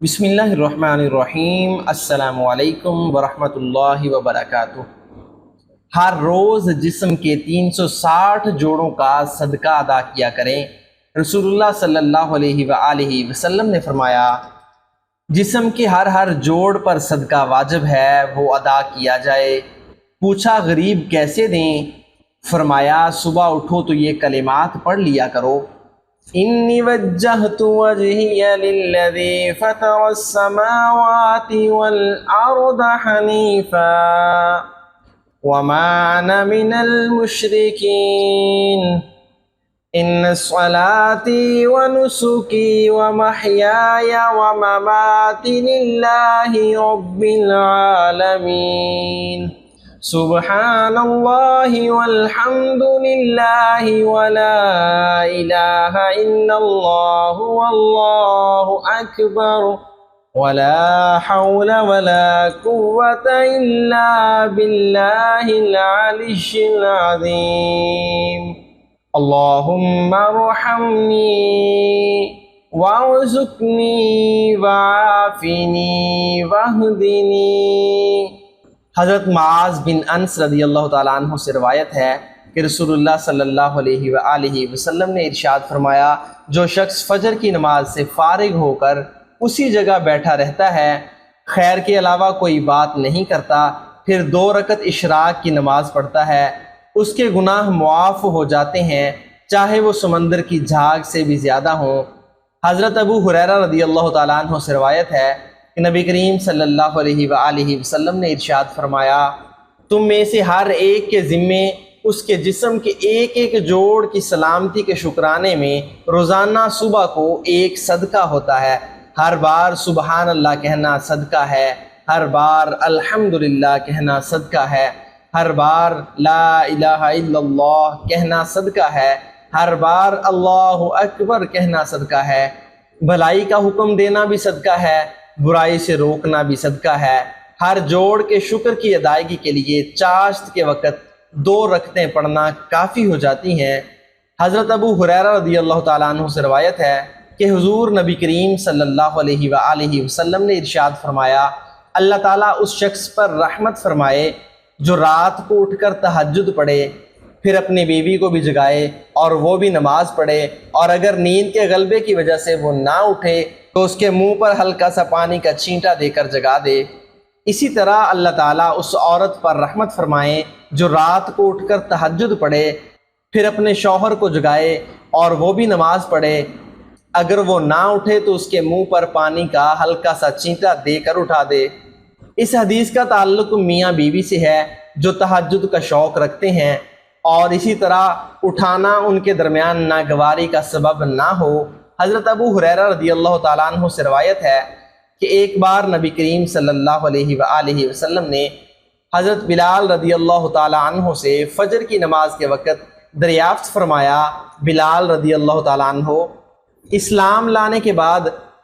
بسم اللہ الرحمن الرحیم۔ السلام علیکم ورحمۃ اللہ وبرکاتہ۔ ہر روز جسم کے 360 جوڑوں کا صدقہ ادا کیا کریں۔ رسول اللہ صلی اللہ علیہ وآلہ وسلم نے فرمایا، جسم کے ہر جوڑ پر صدقہ واجب ہے، وہ ادا کیا جائے۔ پوچھا غریب کیسے دیں؟ فرمایا صبح اٹھو تو یہ کلمات پڑھ لیا کرو: انی وجہت وجہی للذی فطر السماوات والارض حنیفا وما انا من المشرکین ان صلاتي ونسكي ومحياي ومماتي لله رب العالمين سبحان الله والحمد لله ولا إله إلا الله والله أكبر ولا حول ولا قوة إلا بالله العلي العظيم اللهم ارحمني وارزقني وعافني واهدني۔ حضرت معاذ بن انس رضی اللہ تعالیٰ عنہ سے روایت ہے کہ رسول اللہ صلی اللہ علیہ وآلہ وسلم نے ارشاد فرمایا، جو شخص فجر کی نماز سے فارغ ہو کر اسی جگہ بیٹھا رہتا ہے، خیر کے علاوہ کوئی بات نہیں کرتا، پھر 2 رکعت اشراق کی نماز پڑھتا ہے، اس کے گناہ معاف ہو جاتے ہیں، چاہے وہ سمندر کی جھاگ سے بھی زیادہ ہوں۔ حضرت ابو ہریرہ رضی اللہ تعالیٰ عنہ سے روایت ہے کہ نبی کریم صلی اللہ علیہ وآلہ وسلم نے ارشاد فرمایا، تم میں سے ہر ایک کے ذمے اس کے جسم کے ایک جوڑ کی سلامتی کے شکرانے میں روزانہ صبح کو ایک صدقہ ہوتا ہے۔ ہر بار سبحان اللہ کہنا صدقہ ہے، ہر بار الحمدللہ کہنا صدقہ ہے، ہر بار لا الہ الا اللہ کہنا صدقہ ہے، ہر بار اللہ اکبر کہنا صدقہ ہے۔ بھلائی کا حکم دینا بھی صدقہ ہے، برائی سے روکنا بھی صدقہ ہے۔ ہر جوڑ کے شکر کی ادائیگی کے لیے چاشت کے وقت 2 رکعتیں پڑھنا کافی ہو جاتی ہیں۔ حضرت ابو ہریرہ رضی اللہ تعالیٰ عنہ سے روایت ہے کہ حضور نبی کریم صلی اللہ علیہ وآلہ وسلم نے ارشاد فرمایا، اللہ تعالیٰ اس شخص پر رحمت فرمائے جو رات کو اٹھ کر تہجد پڑھے، پھر اپنی بیوی کو بھی جگائے اور وہ بھی نماز پڑھے، اور اگر نیند کے غلبے کی وجہ سے وہ نہ اٹھے تو اس کے منہ پر ہلکا سا پانی کا چھینٹا دے کر جگا دے۔ اسی طرح اللہ تعالیٰ اس عورت پر رحمت فرمائے جو رات کو اٹھ کر تہجد پڑھے، پھر اپنے شوہر کو جگائے اور وہ بھی نماز پڑھے، اگر وہ نہ اٹھے تو اس کے منہ پر پانی کا ہلکا سا چھینٹا دے کر اٹھا دے۔ اس حدیث کا تعلق میاں بیوی سے ہے جو تہجد کا شوق رکھتے ہیں، اور اسی طرح اٹھانا ان کے درمیان ناگواری کا سبب نہ ہو۔ حضرت ابو ہریرہ رضی اللہ تعالیٰ عنہ سے روایت ہے کہ ایک بار نبی کریم صلی اللہ علیہ وآلہ وسلم نے حضرت بلال رضی اللہ تعالیٰ عنہ سے فجر کی نماز کے وقت دریافت فرمایا، بلال رضی اللہ تعالیٰ عنہ، اسلام لانے کے بعد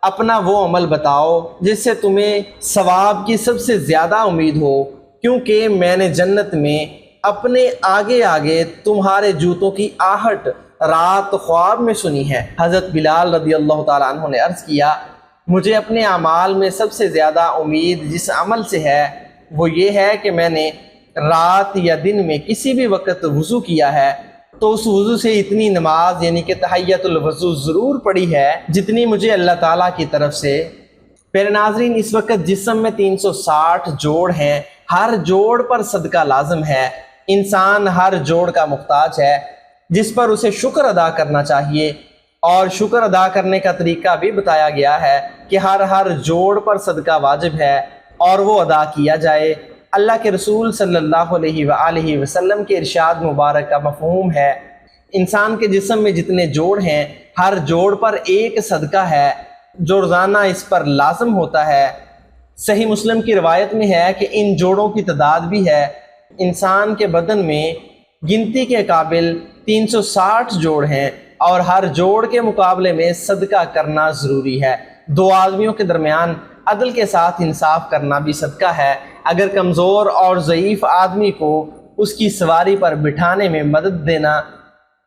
اپنا وہ عمل بتاؤ جس سے تمہیں ثواب کی سب سے زیادہ امید ہو، کیونکہ میں نے جنت میں اپنے آگے آگے تمہارے جوتوں کی آہٹ رات خواب میں سنی ہے۔ حضرت بلال رضی اللہ تعالیٰ عنہ نے عرض کیا، مجھے اپنے اعمال میں سب سے زیادہ امید جس عمل سے ہے وہ یہ ہے کہ میں نے رات یا دن میں کسی بھی وقت وضو کیا ہے تو اس وضو سے اتنی نماز یعنی کہ تحیۃ الوضو ضرور پڑھی ہے جتنی مجھے اللہ تعالیٰ کی طرف سے۔ پیارے ناظرین، اس وقت جسم میں 360 جوڑ ہیں، ہر جوڑ پر صدقہ لازم ہے۔ انسان ہر جوڑ کا محتاج ہے جس پر اسے شکر ادا کرنا چاہیے، اور شکر ادا کرنے کا طریقہ بھی بتایا گیا ہے کہ ہر جوڑ پر صدقہ واجب ہے اور وہ ادا کیا جائے۔ اللہ کے رسول صلی اللہ علیہ وآلہ وسلم کے ارشاد مبارک کا مفہوم ہے، انسان کے جسم میں جتنے جوڑ ہیں ہر جوڑ پر ایک صدقہ ہے جو روزانہ اس پر لازم ہوتا ہے۔ صحیح مسلم کی روایت میں ہے کہ ان جوڑوں کی تعداد بھی ہے، انسان کے بدن میں گنتی کے قابل 360 جوڑ ہیں، اور ہر جوڑ کے مقابلے میں صدقہ کرنا ضروری ہے۔ 2 آدمیوں کے درمیان عدل کے ساتھ انصاف کرنا بھی صدقہ ہے۔ اگر کمزور اور ضعیف آدمی کو اس کی سواری پر بٹھانے میں مدد دینا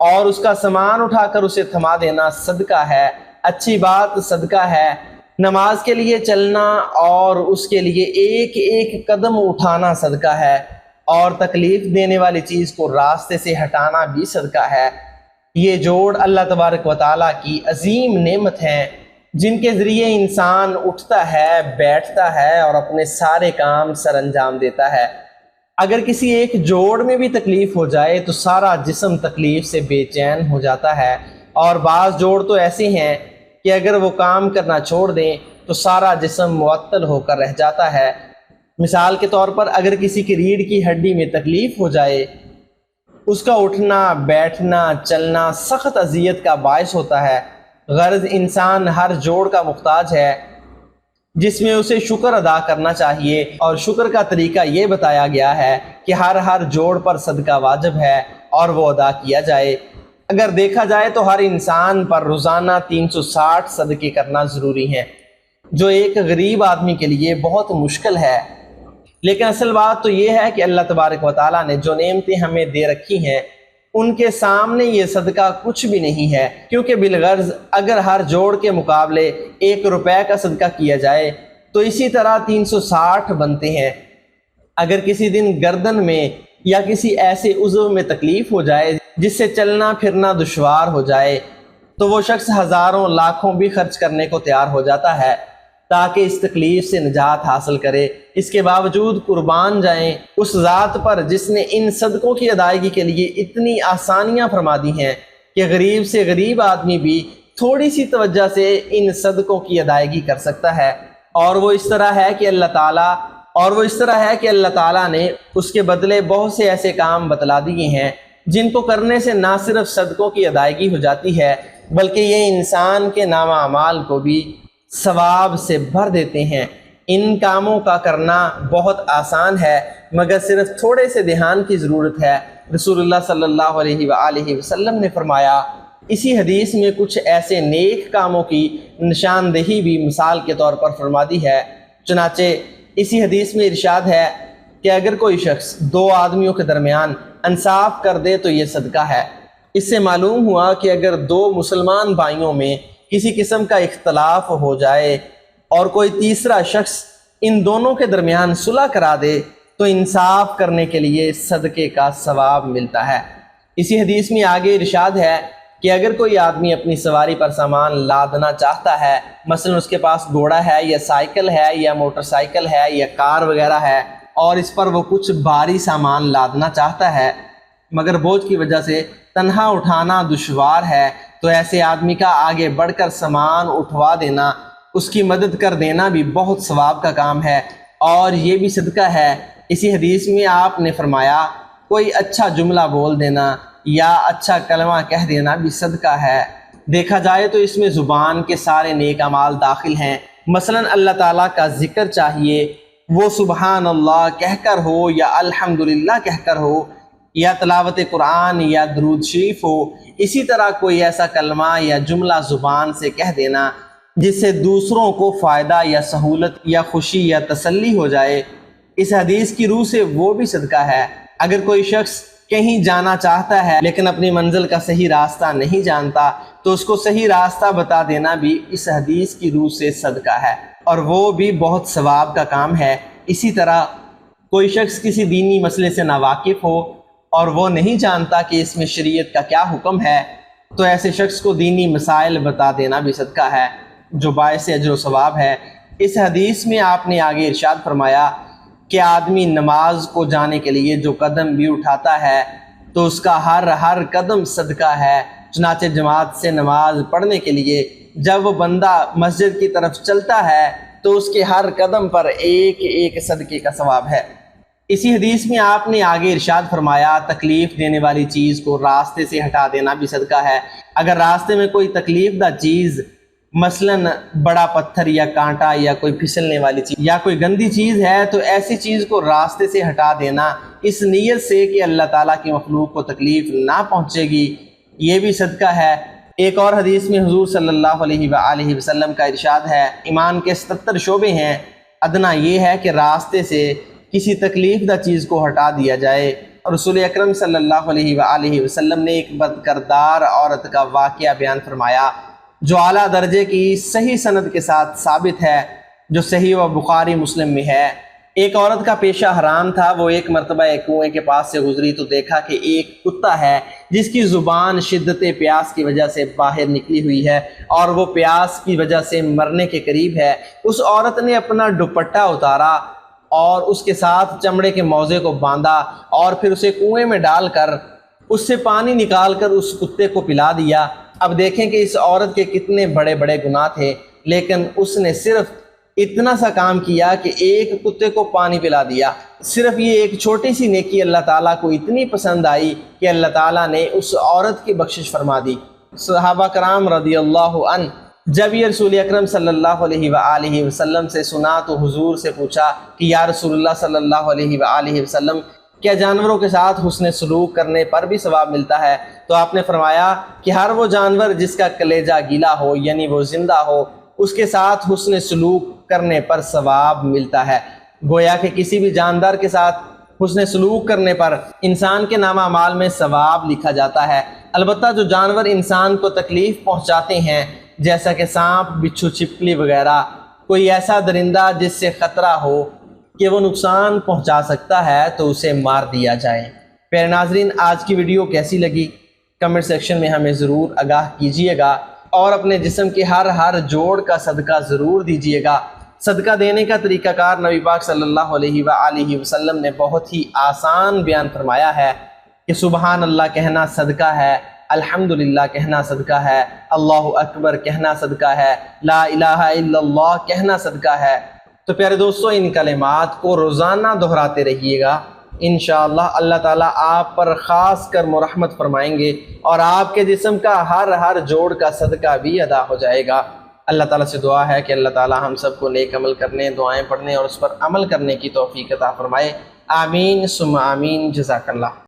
اور اس کا سامان اٹھا کر اسے تھما دینا صدقہ ہے۔ اچھی بات صدقہ ہے، نماز کے لیے چلنا اور اس کے لیے ایک ایک قدم اٹھانا صدقہ ہے، اور تکلیف دینے والی چیز کو راستے سے ہٹانا بھی صدقہ ہے۔ یہ جوڑ اللہ تبارک و تعالیٰ کی عظیم نعمت ہیں جن کے ذریعے انسان اٹھتا ہے، بیٹھتا ہے اور اپنے سارے کام سر انجام دیتا ہے۔ اگر کسی ایک جوڑ میں بھی تکلیف ہو جائے تو سارا جسم تکلیف سے بے چین ہو جاتا ہے، اور بعض جوڑ تو ایسے ہیں کہ اگر وہ کام کرنا چھوڑ دیں تو سارا جسم معطل ہو کر رہ جاتا ہے۔ مثال کے طور پر اگر کسی کی ریڑھ کی ہڈی میں تکلیف ہو جائے، اس کا اٹھنا، بیٹھنا، چلنا سخت اذیت کا باعث ہوتا ہے۔ غرض انسان ہر جوڑ کا محتاج ہے جس میں اسے شکر ادا کرنا چاہیے، اور شکر کا طریقہ یہ بتایا گیا ہے کہ ہر جوڑ پر صدقہ واجب ہے اور وہ ادا کیا جائے۔ اگر دیکھا جائے تو ہر انسان پر روزانہ 360 صدقے کرنا ضروری ہیں، جو ایک غریب آدمی کے لیے بہت مشکل ہے۔ لیکن اصل بات تو یہ ہے کہ اللہ تبارک و تعالیٰ نے جو نعمتیں ہمیں دے رکھی ہیں ان کے سامنے یہ صدقہ کچھ بھی نہیں ہے، کیونکہ بالغرض اگر ہر جوڑ کے مقابلے 1 روپے کا صدقہ کیا جائے تو اسی طرح 360 بنتے ہیں۔ اگر کسی دن گردن میں یا کسی ایسے عضو میں تکلیف ہو جائے جس سے چلنا پھرنا دشوار ہو جائے تو وہ شخص ہزاروں لاکھوں بھی خرچ کرنے کو تیار ہو جاتا ہے تاکہ اس تکلیف سے نجات حاصل کرے۔ اس کے باوجود قربان جائیں اس ذات پر جس نے ان صدقوں کی ادائیگی کے لیے اتنی آسانیاں فرما دی ہیں کہ غریب سے غریب آدمی بھی تھوڑی سی توجہ سے ان صدقوں کی ادائیگی کر سکتا ہے، اور وہ اس طرح ہے کہ اللہ تعالیٰ نے اس کے بدلے بہت سے ایسے کام بتلا دیے ہیں جن کو کرنے سے نہ صرف صدقوں کی ادائیگی ہو جاتی ہے بلکہ یہ انسان کے نامہ اعمال کو بھی ثواب سے بھر دیتے ہیں۔ ان کاموں کا کرنا بہت آسان ہے مگر صرف تھوڑے سے دھیان کی ضرورت ہے۔ رسول اللہ صلی اللہ علیہ وآلہ وسلم نے فرمایا، اسی حدیث میں کچھ ایسے نیک کاموں کی نشاندہی بھی مثال کے طور پر فرما دی ہے۔ چنانچہ اسی حدیث میں ارشاد ہے کہ اگر کوئی شخص 2 آدمیوں کے درمیان انصاف کر دے تو یہ صدقہ ہے۔ اس سے معلوم ہوا کہ اگر 2 مسلمان بھائیوں میں کسی قسم کا اختلاف ہو جائے اور کوئی تیسرا شخص ان دونوں کے درمیان صلح کرا دے تو انصاف کرنے کے لیے صدقے کا ثواب ملتا ہے۔ اسی حدیث میں آگے ارشاد ہے کہ اگر کوئی آدمی اپنی سواری پر سامان لادنا چاہتا ہے، مثلا اس کے پاس گھوڑا ہے یا سائیکل ہے یا موٹر سائیکل ہے یا کار وغیرہ ہے، اور اس پر وہ کچھ بھاری سامان لادنا چاہتا ہے مگر بوجھ کی وجہ سے تنہا اٹھانا دشوار ہے، تو ایسے آدمی کا آگے بڑھ کر سامان اٹھوا دینا، اس کی مدد کر دینا بھی بہت ثواب کا کام ہے اور یہ بھی صدقہ ہے۔ اسی حدیث میں آپ نے فرمایا، کوئی اچھا جملہ بول دینا یا اچھا کلمہ کہہ دینا بھی صدقہ ہے۔ دیکھا جائے تو اس میں زبان کے سارے نیک اعمال داخل ہیں۔ مثلا اللہ تعالیٰ کا ذکر چاہیے، وہ سبحان اللہ کہہ کر ہو یا الحمدللہ کہہ کر ہو، یا تلاوت قرآن یا درود شریف ہو۔ اسی طرح کوئی ایسا کلمہ یا جملہ زبان سے کہہ دینا جس سے دوسروں کو فائدہ یا سہولت یا خوشی یا تسلی ہو جائے، اس حدیث کی روح سے وہ بھی صدقہ ہے۔ اگر کوئی شخص کہیں جانا چاہتا ہے لیکن اپنی منزل کا صحیح راستہ نہیں جانتا تو اس کو صحیح راستہ بتا دینا بھی اس حدیث کی روح سے صدقہ ہے، اور وہ بھی بہت ثواب کا کام ہے۔ اسی طرح کوئی شخص کسی دینی مسئلے سے ناواقف ہو اور وہ نہیں جانتا کہ اس میں شریعت کا کیا حکم ہے، تو ایسے شخص کو دینی مسائل بتا دینا بھی صدقہ ہے جو باعث اجر و ثواب ہے۔ اس حدیث میں آپ نے آگے ارشاد فرمایا کہ آدمی نماز کو جانے کے لیے جو قدم بھی اٹھاتا ہے تو اس کا ہر قدم صدقہ ہے۔ چنانچہ جماعت سے نماز پڑھنے کے لیے جب وہ بندہ مسجد کی طرف چلتا ہے تو اس کے ہر قدم پر ایک ایک صدقے کا ثواب ہے۔ اسی حدیث میں آپ نے آگے ارشاد فرمایا، تکلیف دینے والی چیز کو راستے سے ہٹا دینا بھی صدقہ ہے۔ اگر راستے میں کوئی تکلیف دہ چیز، مثلا بڑا پتھر یا کانٹا یا کوئی پھسلنے والی چیز یا کوئی گندی چیز ہے، تو ایسی چیز کو راستے سے ہٹا دینا اس نیت سے کہ اللہ تعالیٰ کی مخلوق کو تکلیف نہ پہنچے گی، یہ بھی صدقہ ہے۔ ایک اور حدیث میں حضور صلی اللہ علیہ وآلہ وسلم کا ارشاد ہے، ایمان کے 77 شعبے ہیں، ادنا یہ ہے کہ راستے سے کسی تکلیف دہ چیز کو ہٹا دیا جائے۔ اور رسول اکرم صلی اللہ علیہ وآلہ وسلم نے ایک بد کردار عورت کا واقعہ بیان فرمایا جو اعلیٰ درجے کی صحیح سند کے ساتھ ثابت ہے، جو صحیح و بخاری مسلم میں ہے۔ ایک عورت کا پیشہ حرام تھا، وہ ایک مرتبہ ایک کنویں کے پاس سے گزری تو دیکھا کہ ایک کتا ہے جس کی زبان شدت پیاس کی وجہ سے باہر نکلی ہوئی ہے اور وہ پیاس کی وجہ سے مرنے کے قریب ہے۔ اس عورت نے اپنا دوپٹہ اتارا اور اس کے ساتھ چمڑے کے موزے کو باندھا اور پھر اسے کنویں میں ڈال کر اس سے پانی نکال کر اس کتے کو پلا دیا۔ اب دیکھیں کہ اس عورت کے کتنے بڑے بڑے گناہ تھے، لیکن اس نے صرف اتنا سا کام کیا کہ ایک کتے کو پانی پلا دیا۔ صرف یہ ایک چھوٹی سی نیکی اللہ تعالیٰ کو اتنی پسند آئی کہ اللہ تعالیٰ نے اس عورت کی بخشش فرما دی۔ صحابہ کرام رضی اللہ عنہ جب یہ رسول اکرم صلی اللہ علیہ وآلہ وسلم سے سنا تو حضور سے پوچھا کہ یا رسول اللہ صلی اللہ علیہ وآلہ وسلم، کیا جانوروں کے ساتھ حسن سلوک کرنے پر بھی ثواب ملتا ہے؟ تو آپ نے فرمایا کہ ہر وہ جانور جس کا کلیجہ گیلا ہو، یعنی وہ زندہ ہو، اس کے ساتھ حسن سلوک کرنے پر ثواب ملتا ہے۔ گویا کہ کسی بھی جاندار کے ساتھ حسن سلوک کرنے پر انسان کے نامہ اعمال میں ثواب لکھا جاتا ہے۔ البتہ جو جانور انسان کو تکلیف پہنچاتے ہیں، جیسا کہ سانپ، بچھو، چھپکلی وغیرہ، کوئی ایسا درندہ جس سے خطرہ ہو کہ وہ نقصان پہنچا سکتا ہے، تو اسے مار دیا جائے۔ پیارے ناظرین، آج کی ویڈیو کیسی لگی کمنٹ سیکشن میں ہمیں ضرور آگاہ کیجیے گا، اور اپنے جسم کے ہر جوڑ کا صدقہ ضرور دیجیے گا۔ صدقہ دینے کا طریقہ کار نبی پاک صلی اللہ علیہ وآلہ وسلم نے بہت ہی آسان بیان فرمایا ہے کہ سبحان اللہ کہنا صدقہ ہے، الحمدللہ کہنا صدقہ ہے، اللہ اکبر کہنا صدقہ ہے، لا الہ الا اللہ کہنا صدقہ ہے۔ تو پیارے دوستو، ان کلمات کو روزانہ دہراتے رہیے گا، انشاءاللہ اللہ تعالیٰ آپ پر خاص کر مرحمت فرمائیں گے اور آپ کے جسم کا ہر جوڑ کا صدقہ بھی ادا ہو جائے گا۔ اللہ تعالیٰ سے دعا ہے کہ اللہ تعالیٰ ہم سب کو نیک عمل کرنے، دعائیں پڑھنے اور اس پر عمل کرنے کی توفیق عطا فرمائے۔ آمین ثم آمین، جزاک اللہ۔